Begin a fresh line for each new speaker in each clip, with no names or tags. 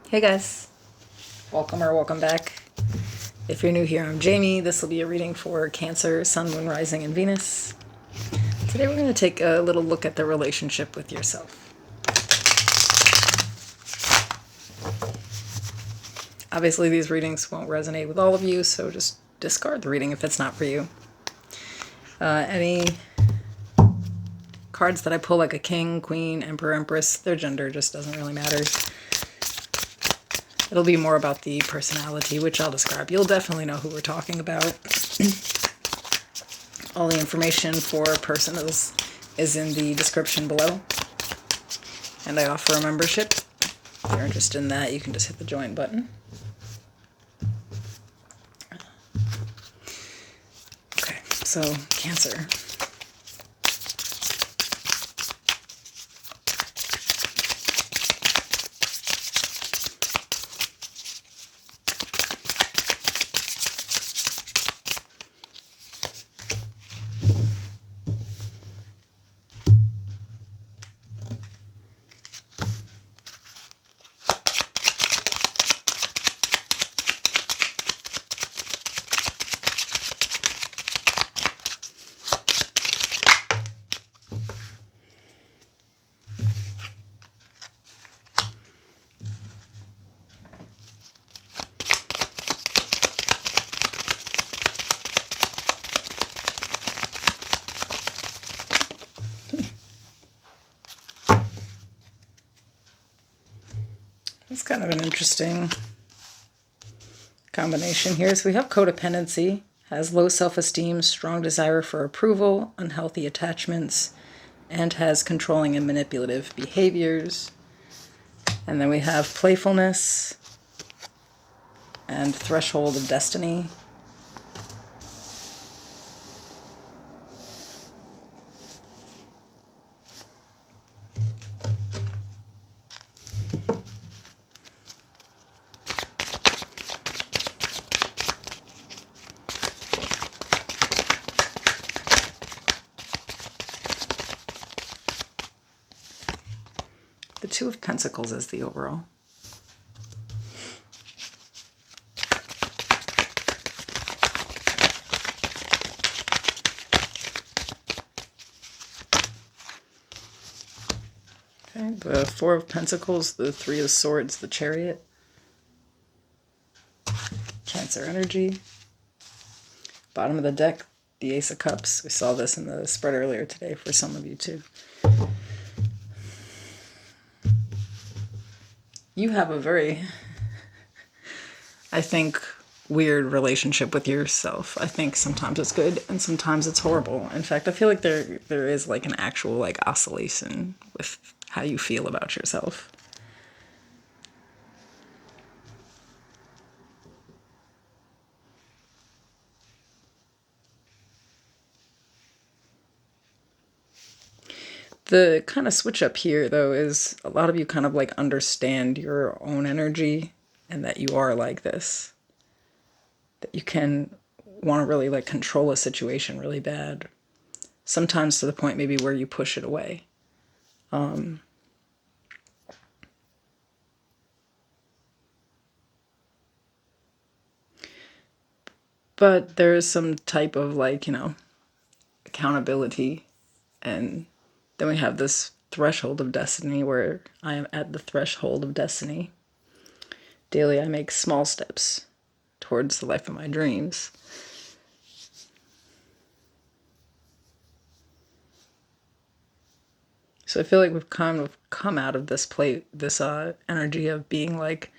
Hey guys, welcome or welcome back. If you're new here, I'm Jamie. This will be a reading for Cancer, Sun, Moon, Rising, and Venus. Today we're going to take a little look at the relationship with yourself. Obviously these readings won't resonate with all of you, so just discard the reading if it's not for you. Any cards that I pull, like a king, queen, emperor, empress, their gender just doesn't really matter. It'll be more about the personality, which I'll describe. You'll definitely know who we're talking about. All the information for a person is in the description below. And I offer a membership. If you're interested in that, you can just hit the join button. Okay, so Cancer. It's kind of an interesting combination here. So we have codependency, has low self-esteem, strong desire for approval, unhealthy attachments, and has controlling and manipulative behaviors. And then we have playfulness and threshold of destiny. The Two of Pentacles is the overall. Okay, the Four of Pentacles, the Three of Swords, the Chariot. Cancer energy. Bottom of the deck, the Ace of Cups. We saw this in the spread earlier today for some of you too. You have a very, I think, weird relationship with yourself. I think sometimes it's good and sometimes it's horrible. In fact, I feel like there is like an actual like oscillation with how you feel about yourself. The kind of switch up here, though, is a lot of you kind of like understand your own energy and that you are like this. That you can want to really like control a situation really bad. Sometimes to the point maybe where you push it away. But there is some type of like, accountability. And then we have this threshold of destiny where I am at the threshold of destiny. Daily I make small steps towards the life of my dreams. So I feel like we've kind of come out of this energy of being like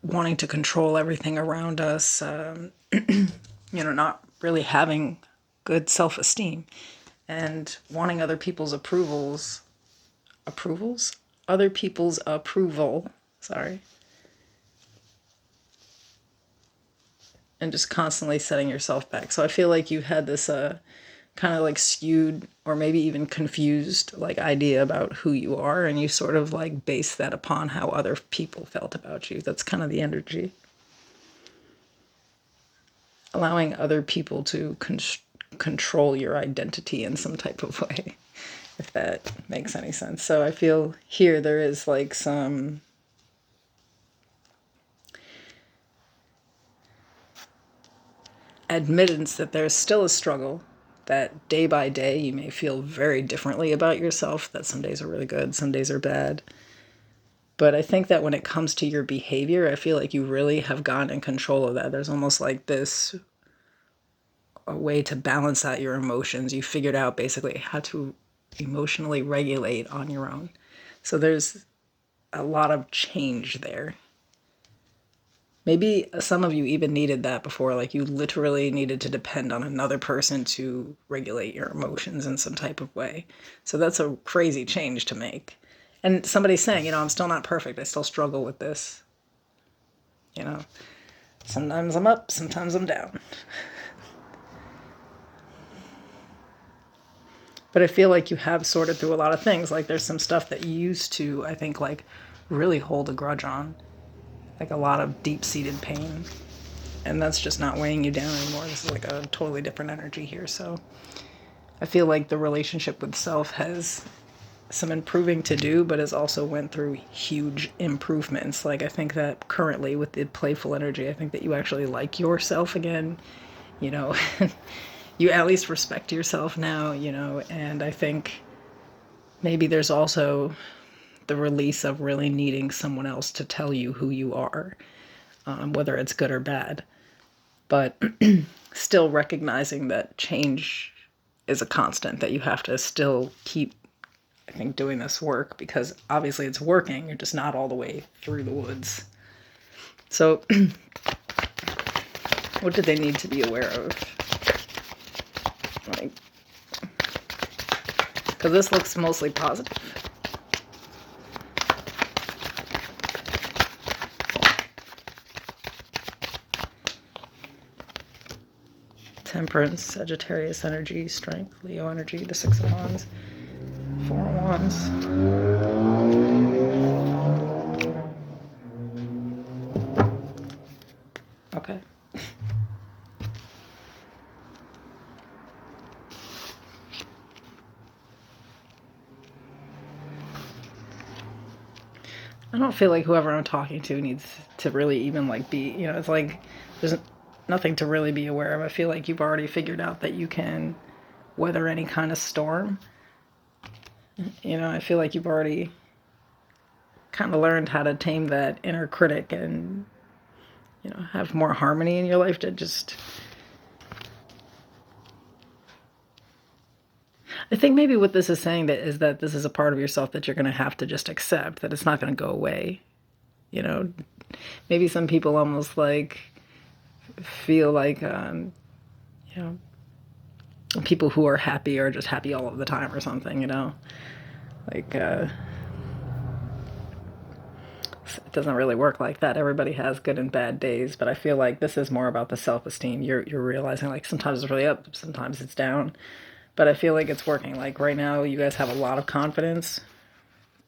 wanting to control everything around us, not really having good self-esteem and wanting other people's other people's approval, and just constantly setting yourself back. So I feel like you had this kind of like skewed or maybe even confused like idea about who you are, and you sort of like base that upon how other people felt about you. That's kind of the energy. Allowing other people to control your identity in some type of way, if that makes any sense. So I feel here there is like some admittance that there's still a struggle, that day by day you may feel very differently about yourself, that some days are really good, some days are bad. But I think that when it comes to your behavior, I feel like you really have gotten in control of that. There's almost like this a way to balance out your emotions. You figured out basically how to emotionally regulate on your own. So there's a lot of change there. Maybe some of you even needed that before, like you literally needed to depend on another person to regulate your emotions in some type of way. So that's a crazy change to make. And somebody's saying, I'm still not perfect. I still struggle with this. Sometimes I'm up, sometimes I'm down. But I feel like you have sorted through a lot of things. Like there's some stuff that you used to, I think, like really hold a grudge on. Like a lot of deep-seated pain. And that's just not weighing you down anymore. This is like a totally different energy here. So I feel like the relationship with self has some improving to do, but has also went through huge improvements. Like I think that currently with the playful energy, I think that you actually like yourself again. You at least respect yourself now, and I think maybe there's also the release of really needing someone else to tell you who you are, whether it's good or bad. But still recognizing that change is a constant, that you have to still keep, I think, doing this work, because obviously it's working. You're just not all the way through the woods. So what do they need to be aware of? Because this looks mostly positive. Temperance, Sagittarius energy, Strength, Leo energy, the Six of Wands, Four of Wands. Okay. I don't feel like whoever I'm talking to needs to really even be, it's like there's nothing to really be aware of. I feel like you've already figured out that you can weather any kind of storm. I feel like you've already kind of learned how to tame that inner critic and, have more harmony in your life to just... I think maybe what this is saying is that this is a part of yourself that you're going to have to just accept, that it's not going to go away. Maybe some people almost feel like, people who are happy are just happy all of the time or something, it doesn't really work like that. Everybody has good and bad days, but I feel like this is more about the self-esteem. You're realizing sometimes it's really up, sometimes it's down. But I feel like it's working. Like right now, you guys have a lot of confidence.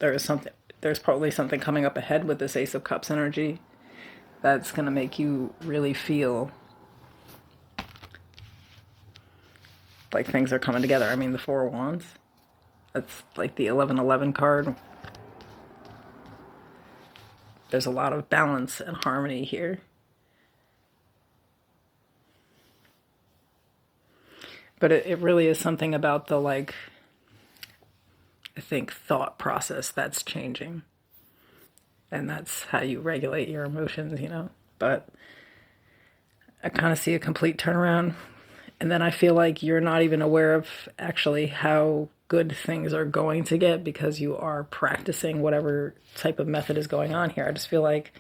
There's probably something coming up ahead with this Ace of Cups energy that's going to make you really feel like things are coming together. I mean, the Four of Wands, that's like the 11-11 card. There's a lot of balance and harmony here. But it really is something about the, I think, thought process that's changing. And that's how you regulate your emotions, But I kind of see a complete turnaround. And then I feel like you're not even aware of actually how good things are going to get because you are practicing whatever type of method is going on here. I just feel like...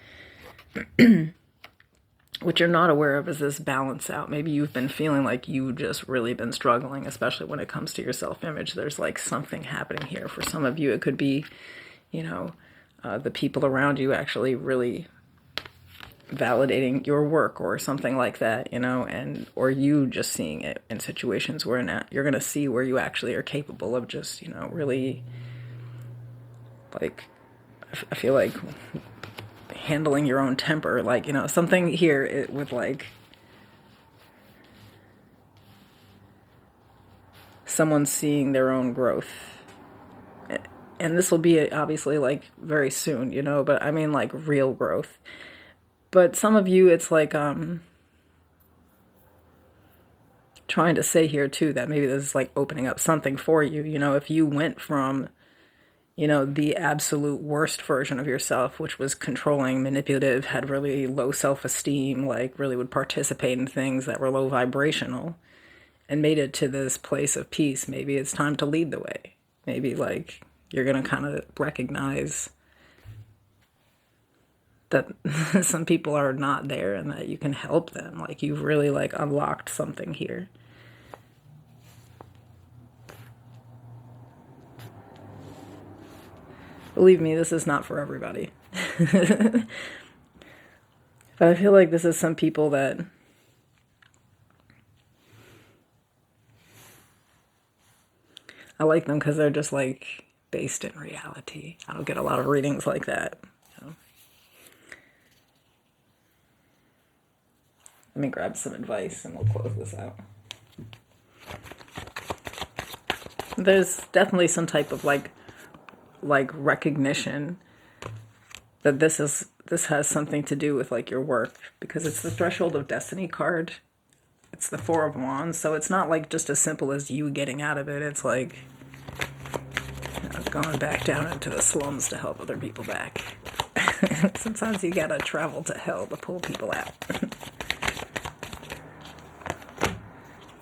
what you're not aware of is this balance out. Maybe you've been feeling like you've just really been struggling, especially when it comes to your self-image. There's something happening here. For some of you, it could be, the people around you actually really validating your work or something like that, or you just seeing it in situations where you're going to see where you actually are capable of just, really, I feel like handling your own temper, something here with someone seeing their own growth. And this will be obviously very soon, but I mean real growth. But some of you, it's trying to say here too that maybe this is like opening up something for you. You know, if you went from, you know, the absolute worst version of yourself, which was controlling, manipulative, had really low self-esteem, like really would participate in things that were low vibrational, and made it to this place of peace, maybe it's time to lead the way. Maybe like you're going to kind of recognize that some people are not there and that you can help them. Like you've really like unlocked something here. Believe me, this is not for everybody. But I feel like this is some people that I like them because they're just like based in reality. I don't get a lot of readings like that. You know? Let me grab some advice and we'll close this out. There's definitely some type of like recognition that this has something to do with like your work, because it's the Threshold of Destiny card. It's the Four of Wands, so it's not like just as simple as you getting out of it. It's like, you know, going back down into the slums to help other people back. Sometimes you gotta travel to hell to pull people out.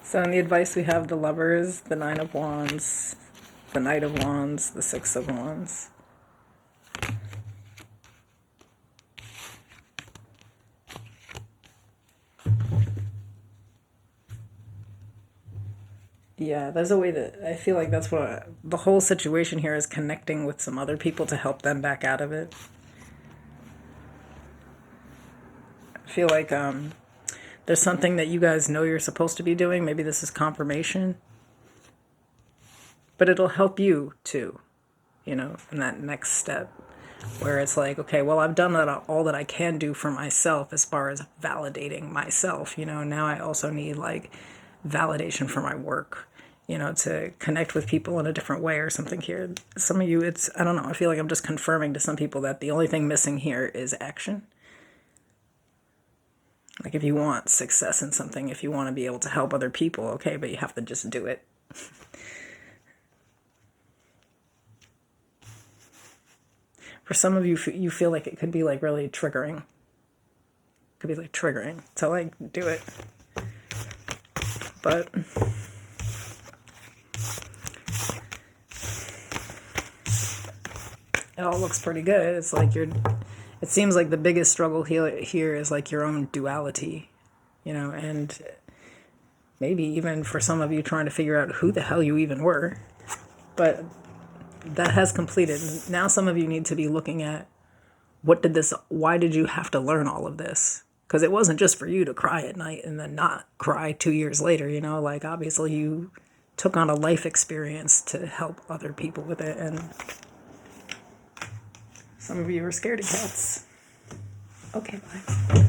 So in the advice we have the Lovers, the Nine of Wands, the Knight of Wands, the Six of Wands. Yeah, there's a way that I feel like that's what the whole situation here is, connecting with some other people to help them back out of it. I feel like there's something that you guys know you're supposed to be doing. Maybe this is confirmation. But it'll help you too, you know, in that next step where it's like, okay, well, I've done all that I can do for myself as far as validating myself, you know. Now I also need like validation for my work, you know, to connect with people in a different way or something here. Some of you, I don't know, I feel like I'm just confirming to some people that the only thing missing here is action. Like if you want success in something, if you want to be able to help other people, okay, but you have to just do it. For some of you, you feel like it could be like really triggering. Could be like triggering to like do it. But it all looks pretty good. It's like it seems like the biggest struggle here is like your own duality, you know, and maybe even for some of you trying to figure out who the hell you even were. But that has completed. Now some of you need to be looking at why did you have to learn all of this? Because it wasn't just for you to cry at night and then not cry 2 years later, you know, like obviously you took on a life experience to help other people with it, and some of you are scaredy cats. Okay, bye.